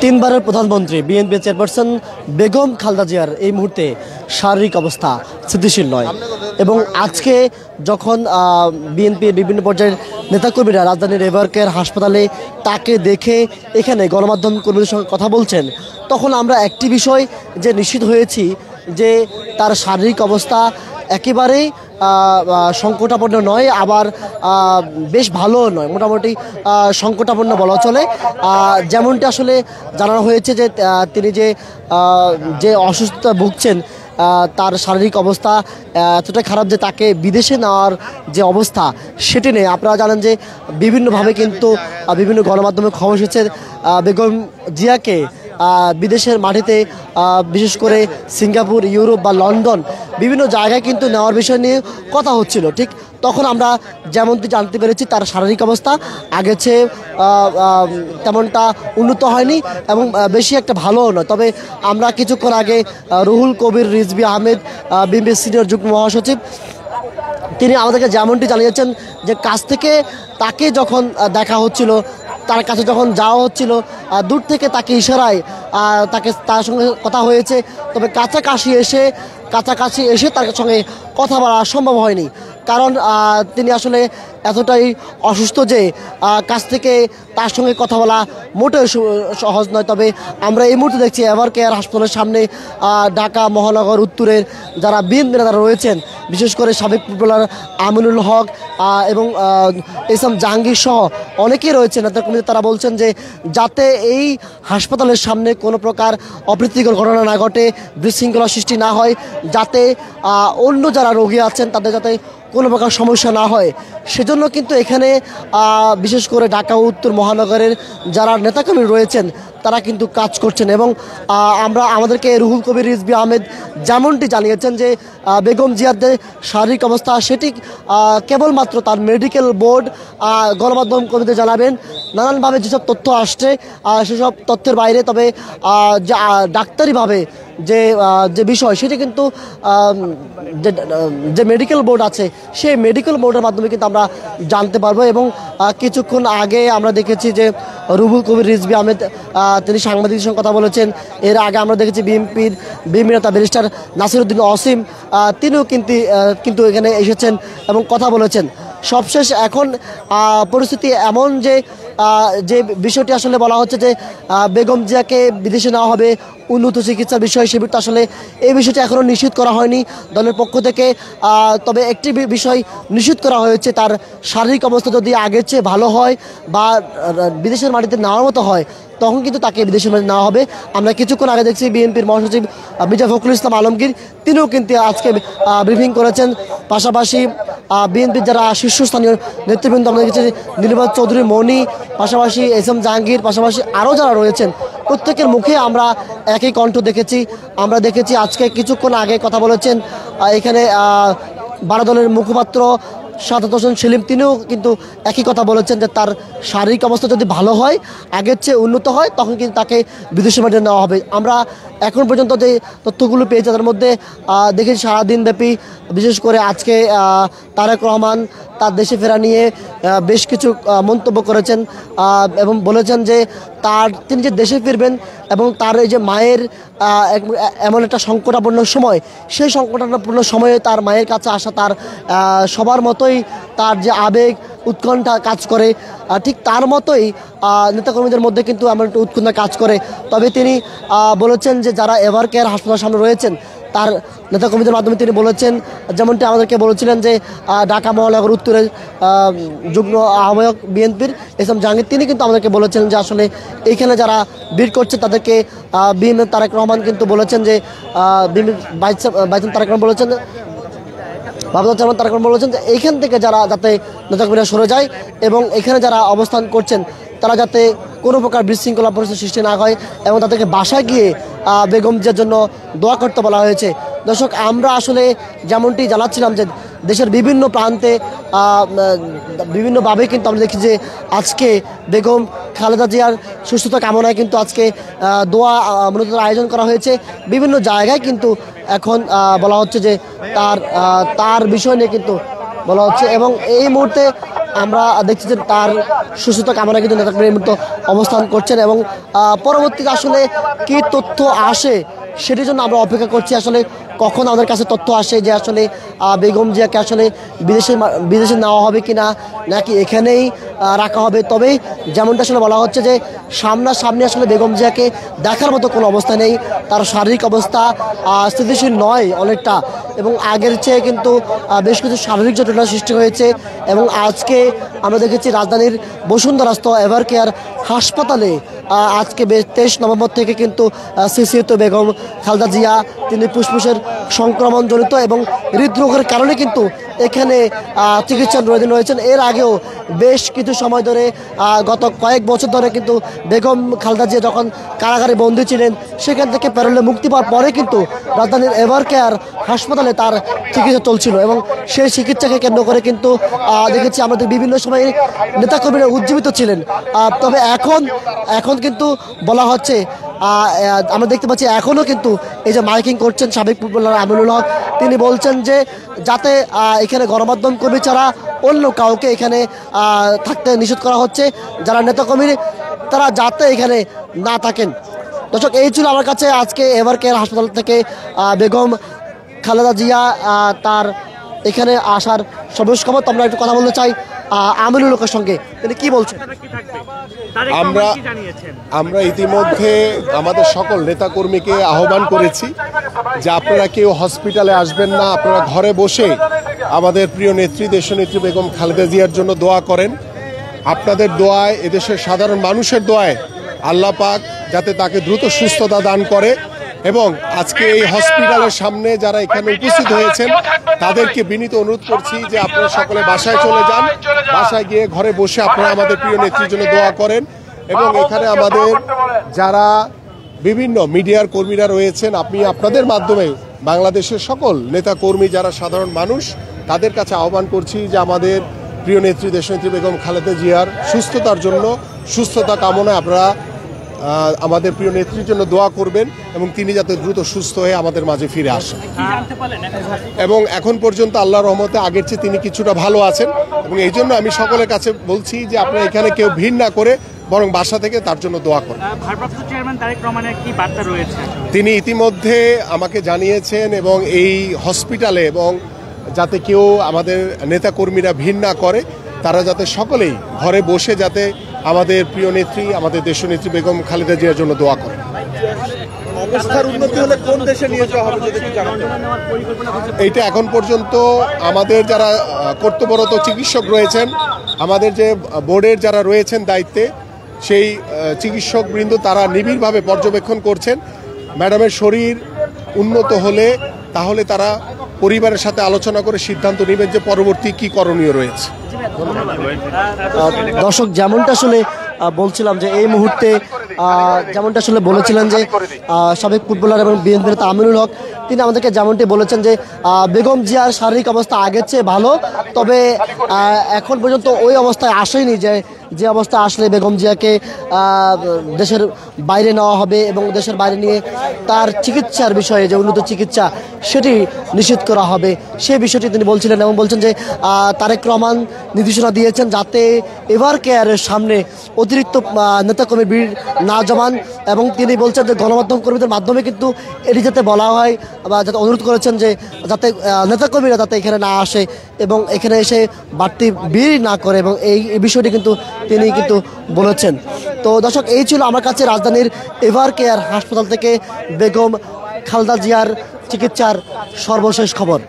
তিনবারের প্রধানমন্ত্রী BNP chairperson Begum Khaleda জিয়ার এই মুহূর্তে শারীরিক অবস্থা স্থিতিশীল নয় এবং আজকে যখন বিএনপির বিভিন্ন পর্যায়ের নেতাকর্মীরা রাজধানীর এভারকেয়ার হাসপাতালে তাকে দেখে এখানে গণমাধ্যম কর্মীদের সঙ্গে কথা বলছেন, তখন আমরা একটি বিষয় যে নিশ্চিত হয়েছি যে তার শারীরিক অবস্থা একেবারেই সংকটাপন্ন নয়, আবার বেশ ভালো নয়, মোটামুটি সংকটাপন্ন বলা চলে। যেমনটি আসলে জানানো হয়েছে যে তিনি যে অসুস্থতা ভুগছেন, তার শারীরিক অবস্থা এতটাই খারাপ যে তাকে বিদেশে নেওয়ার যে অবস্থা সেটি নেই। আপনারা জানেন যে বিভিন্নভাবে কিন্তু বিভিন্ন গণমাধ্যমে খবর এসেছে বেগম জিয়াকে বিদেশের মাটিতে বিশেষ করে সিঙ্গাপুর, ইউরোপ বা লন্ডন বিভিন্ন জায়গায় কিন্তু নেওয়ার বিষয় নিয়ে কথা হচ্ছিল। ঠিক তখন আমরা যেমনটি জানতে পেরেছি তার শারীরিক অবস্থা আগের চেয়ে তেমনটা উন্নত হয়নি এবং বেশি একটা ভালোও নয়। তবে আমরা কিছুক্ষণ আগে রুহুল কবির রিজভী আহমেদ, বিএনপি সিনিয়র যুগ্ম মহাসচিব, তিনি আমাদেরকে যেমনটি জানিয়েছেন যে কাছ থেকে তাকে যখন দেখা হচ্ছিল, তার কাছে যখন যাওয়া হচ্ছিল, দূর থেকে তাকে ইশারায় তার সঙ্গে কথা হয়েছে, তবে কাছাকাছি এসে তার সঙ্গে কথা বলা সম্ভব হয়নি। কারণ তিনি আসলে এতটাই অসুস্থ যে কাছ থেকে তার সঙ্গে কথা বলা মোটেও সহজ নয়। তবে আমরা এই মুহূর্তে দেখছি এভারকেয়ার হাসপাতালের সামনে ঢাকা মহানগর উত্তরের যারা বিএনপি নেতারা রয়েছেন, বিশেষ করে সাবেক ফুটবলার আমিনুল হক এবং এসএম জাহাঙ্গীর সহ অনেকেই রয়েছেন নেতা কর্মী, তারা বলছেন যে যাতে এই হাসপাতালের সামনে কোনো প্রকার অপ্রীতিকর ঘটনা না ঘটে, বিশৃঙ্খলা সৃষ্টি না হয়, যাতে অন্য যারা রোগী আছেন তাদের যাতে কোনো প্রকার সমস্যা না হয়, সেজন্য কিন্তু এখানে বিশেষ করে ঢাকা উত্তর মহানগরের যারা নেতাকর্মী রয়েছেন তারা কিন্তু কাজ করছেন। এবং আমাদেরকে রুহুল কবির রিজভী আহমেদ যেমনটি জানিয়েছেন যে বেগম জিয়ার যে শারীরিক অবস্থা সেটি কেবলমাত্র তার মেডিকেল বোর্ড গণমাধ্যম কর্মীদের জানাবেন। নানানভাবে যেসব তথ্য আসছে সেসব তথ্যের বাইরে তবে ডাক্তারিভাবে যে বিষয় সেটি কিন্তু যে মেডিকেল বোর্ড আছে সেই মেডিকেল বোর্ডের মাধ্যমে কিন্তু আমরা জানতে পারবো। এবং কিছুক্ষণ আগে আমরা দেখেছি যে রুহুল কবির রিজভী আহমেদ তিনি সাংবাদিকদের সঙ্গে কথা বলেছেন। এর আগে আমরা দেখেছি বিএনপি নেতা ব্যারিস্টার নাসিরউদ্দিন অসীম, তিনিও কিন্তু এখানে এসেছেন এবং কথা বলেছেন। সবশেষ এখন পরিস্থিতি এমন যে বিষয়টি আসলে বলা হচ্ছে যে বেগম জিয়াকে বিদেশে নেওয়া হবে উন্নত চিকিৎসার বিষয়, সে আসলে এই বিষয়টি এখনও নিশ্চিত করা হয়নি দলের পক্ষ থেকে। তবে একটি বিষয় নিশ্চিত করা হয়েছে, তার শারীরিক অবস্থা যদি আগের চেয়ে ভালো হয় বা বিদেশের মাটিতে নেওয়ার মতো হয় তখন কিন্তু তাকে বিদেশের মাটিতে নেওয়া হবে। আমরা কিছুক্ষণ আগে দেখছি বিএনপির মহাসচিব মির্জা ফখরুল ইসলাম আলমগীর, তিনিও কিন্তু আজকে ব্রিফিং করেছেন। পাশাপাশি বিএনপির যারা শীর্ষস্থানীয় নেতৃবৃন্দ আমরা দেখেছি নীলবত চৌধুরী মনি, পাশাপাশি এসএম জাহাঙ্গীর, পাশাপাশি আরও যারা রয়েছেন প্রত্যেকের মুখে আমরা একই কণ্ঠ দেখেছি। আমরা দেখেছি আজকে কিছুক্ষণ আগে কথা বলেছেন এখানে 12 দলের মুখপাত্র সাদাত হোসেন সেলিম, তিনিও কিন্তু একই কথা বলেছেন যে তার শারীরিক অবস্থা যদি ভালো হয়, আগের চেয়ে উন্নত হয়, তখন কিন্তু তাকে বিদেশে মাটিতে নেওয়া হবে। আমরা এখন পর্যন্ত যে তথ্যগুলো পেয়েছি তার মধ্যে দেখেছি সারাদিন ব্যাপী বিশেষ করে আজকে তারেক রহমান তার দেশে ফেরা নিয়ে বেশ কিছু মন্তব্য করেছেন এবং বলেছেন যে তিনি যে দেশে ফিরবেন এবং তার এই যে মায়ের এমন একটা সংকটাপন্ন সময়, সেই সংকটাপন্ন সময়ে তার মায়ের কাছে আসা তার সবার মতোই তার যে আবেগ উৎকণ্ঠা কাজ করে, ঠিক তার মতোই নেতাকর্মীদের মধ্যে কিন্তু এমন একটা উৎকণ্ঠা কাজ করে। তবে তিনি বলেছেন যে যারা এভারকেয়ার হাসপাতালের সামনে রয়েছেন তার নেতাকর্মীদের মাধ্যমে তিনি বলেছেন, যেমনটি আমাদেরকে বলেছিলেন যে ঢাকা মহানগর উত্তরের যুগ্ম আহ্বায়ক বিএনপির এসএম জাহাঙ্গীর, তিনি কিন্তু আমাদেরকে বলেছেন যে আসলে এইখানে যারা ভিড় করছে তাদেরকে বিএনপি তারেক রহমান কিন্তু বলেছেন যে বাইচান তারেক রহমান বলেছেন তারেক রহমান বলেছেন যে এইখান থেকে যাতে নেতাকর্মীরা সরে যায় এবং এখানে যারা অবস্থান করছেন তারা যাতে কোনো প্রকার বিশৃঙ্খলা পরিস্থিতি সৃষ্টি না হয় এবং তাদেরকে বাসায় গিয়ে বেগম জিয়ার জন্য দোয়া করতে বলা হয়েছে। দর্শক, আমরা আসলে যেমনটি জানাচ্ছিলাম যে দেশের বিভিন্ন প্রান্তে বিভিন্নভাবে কিন্তু আমরা দেখি যে আজকে বেগম খালেদা জিয়ার সুস্থতা কামনায় কিন্তু আজকে দোয়া মূলত আয়োজন করা হয়েছে। বিভিন্ন জায়গায় কিন্তু এখন বলা হচ্ছে যে তার বিষয় নিয়ে কিন্তু বলা হচ্ছে এবং এই মুহূর্তে আমরা দেখছি যে তার সুস্থতা কামনা কিন্তু নেতাকর্মীর মতো অবস্থান করছেন এবং পরবর্তীতে আসলে কি তথ্য আসে সেটির জন্য আমরা অপেক্ষা করছি। আসলে কখন আমাদের কাছে তথ্য আসে যে আসলে বেগম জিয়াকে আসলে বিদেশে নেওয়া হবে কিনা নাকি এখানেই রাখা হবে। তবে যেমনটা আসলে বলা হচ্ছে যে সামনাসামনি আসলে বেগম জিয়াকে দেখার মতো কোনো অবস্থা নেই, তার শারীরিক অবস্থা স্থিতিশীল নয় অনেকটা, এবং আগের চেয়ে কিন্তু বেশ কিছু শারীরিক জটিলতার সৃষ্টি হয়েছে। এবং আজকে আমরা দেখেছি রাজধানীর বসুন্ধরাস্থ এভার কেয়ার হাসপাতালে আজকে 23 নভেম্বর থেকে কিন্তু সিসিত বেগম খালেদা জিয়া তিনি ফুসফুসের সংক্রমণজনিত এবং হৃদরোগের কারণে কিন্তু এখানে চিকিৎসাধীন রয়েছেন। এর আগেও বেশ কিছু সময় ধরে গত কয়েক বছর ধরে কিন্তু বেগম খালেদা জিয়া যখন কারাগারে বন্দী ছিলেন সেখান থেকে প্যারোলে মুক্তি পাওয়ার পরে কিন্তু রাজধানীর এভার কেয়ার হাসপাতালে তার চিকিৎসা চলছিল এবং সেই চিকিৎসাকে কেন্দ্র করে কিন্তু দেখেছি আমাদের বিভিন্ন সময়ে নেতাকর্মীরা উজ্জীবিত ছিলেন। তবে এখন কিন্তু বলা হচ্ছে আমরা দেখতে পাচ্ছি এখনও কিন্তু এই যে মাইকিং করছেন সাবেক ফুটবলার আমিনুল হক, তিনি বলছেন যে যাতে এখানে গণমাধ্যম কর্মী ছাড়া অন্য কাউকে এখানে থাকতে নিষেধ করা হচ্ছে, যারা নেতাকর্মী তারা যাতে এখানে না থাকেন। দর্শক, এই ছিল আমার কাছে আজকে এভার কেয়ার হাসপাতাল থেকে বেগম খালেদা জিয়া তার এখানে আসার সর্বশেষ খবর। আমরা একটু কথা বলতে চাই আমিনুল হকের সঙ্গে, তিনি কি বলছেন। আমরা ইতিমধ্যে আমাদের সকল নেতাকর্মীকে আহ্বান করেছি যে আপনারা কেউ হসপিটালে আসবেন না, আপনারা ঘরে বসে আমাদের প্রিয় নেত্রী দেশনেত্রী বেগম খালেদা জিয়ার জন্য দোয়া করেন। আপনাদের দোয়ায়, এদেশের সাধারণ মানুষের দোয়ায় আল্লাহ পাক যাতে তাকে দ্রুত সুস্থতা দান করে। এবং আজকে এই হসপিটালের সামনে যারা এখানে উপস্থিত হয়েছেন তাদেরকে বিনীত অনুরোধ করছি যে আপনারা সকলে বাসায় চলে যান, বাসায় গিয়ে ঘরে বসে আপনারা আমাদের প্রিয় নেত্রীর জন্য দোয়া করেন। এবং এখানে আমাদের যারা বিভিন্ন মিডিয়ার কর্মীরা রয়েছেন, আপনি আপনাদের মাধ্যমে বাংলাদেশের সকল নেতা কর্মী যারা সাধারণ মানুষ তাদের কাছে আহ্বান করছি যে আমাদের প্রিয় নেত্রী দেশনেত্রী বেগম খালেদা জিয়ার সুস্থতার জন্য, সুস্থতা কামনায় আপনারা আমাদের প্রিয় নেত্রীর জন্য দোয়া করবেন এবং তিনি যাতে দ্রুত সুস্থ হয়ে আমাদের মাঝে ফিরে আসেন। এবং এখন পর্যন্ত আল্লাহর রহমতে আগের চেয়ে তিনি কিছুটা ভালো আছেন এবং এই জন্য আমি সকলের কাছে বলছি যে আপনারা এখানে কেউ ভিড় না করে বরং বাসা থেকে তার জন্য দোয়া করেন। তিনি ইতিমধ্যে আমাকে জানিয়েছেন এবং এই হসপিটালে এবং যাতে কেউ আমাদের নেতাকর্মীরা ভিড় না করে, তারা যাতে সকলেই ঘরে বসে যাতে আমাদের প্রিয় নেত্রী, আমাদের দেশনেত্রী বেগম খালেদা জিয়ার জন্য দোয়া করে। অবস্থার উন্নতি হলে কোন দেশে নিয়ে যাওয়া হবে যদি একটু জানাতে। এইটা এখন পর্যন্ত আমাদের যারা কর্তব্যরত চিকিৎসক রয়েছেন, আমাদের যে বোর্ডের যারা রয়েছেন দায়িত্বে, সেই চিকিৎসকবৃন্দ তারা নিবিড়ভাবে পর্যবেক্ষণ করছেন। ম্যাডামের শরীর উন্নত হলে তাহলে তারা পরিবারের সাথে আলোচনা করে সিদ্ধান্ত নেবেন যে পরবর্তী কি করণীয় রয়েছে। দর্শক, যেমনটা আসলে বলছিলাম যে এই মুহূর্তে যেমনটা আসলে বলেছিলেন যে সাবেক ফুটবলার এবং বিএনপির নেতা আমিনুল হক, তিনি আমাদেরকে যেমনটি বলেছেন যে বেগম জিয়ার শারীরিক অবস্থা আগের চেয়ে ভালো, তবে এখন পর্যন্ত ওই অবস্থায় আসেনি যে অবস্থা আসলে বেগম জিয়াকে দেশের বাইরে নেওয়া হবে এবং দেশের বাইরে নিয়ে তার চিকিৎসার বিষয়ে যে উন্নত চিকিৎসা সেটি নিশ্চিত করা হবে, সে বিষয়টি তিনি বলছিলেন। এবং বলছেন যে তারেক রহমান নির্দেশনা দিয়েছেন যাতে এভার কেয়ারের সামনে অতিরিক্ত নেতাকর্মী ভিড় না জমান, এবং তিনি বলছেন যে গণমাধ্যম কর্মীদের মাধ্যমে কিন্তু এটি যাতে বলা হয় বা যাতে অনুরোধ করেছেন যে যাতে নেতাকর্মীরা যাতে এখানে না আসে এবং এখানে এসে বাড়তি ভিড় না করে, এবং এই বিষয়টি কিন্তু তিনি কিন্তু বলেছেন। তো দর্শক, এই ছিল আমার কাছে রাজধানীর এভার কেয়ার হাসপাতাল থেকে বেগম খালেদা জিয়ার চিকিৎসার সর্বশেষ খবর।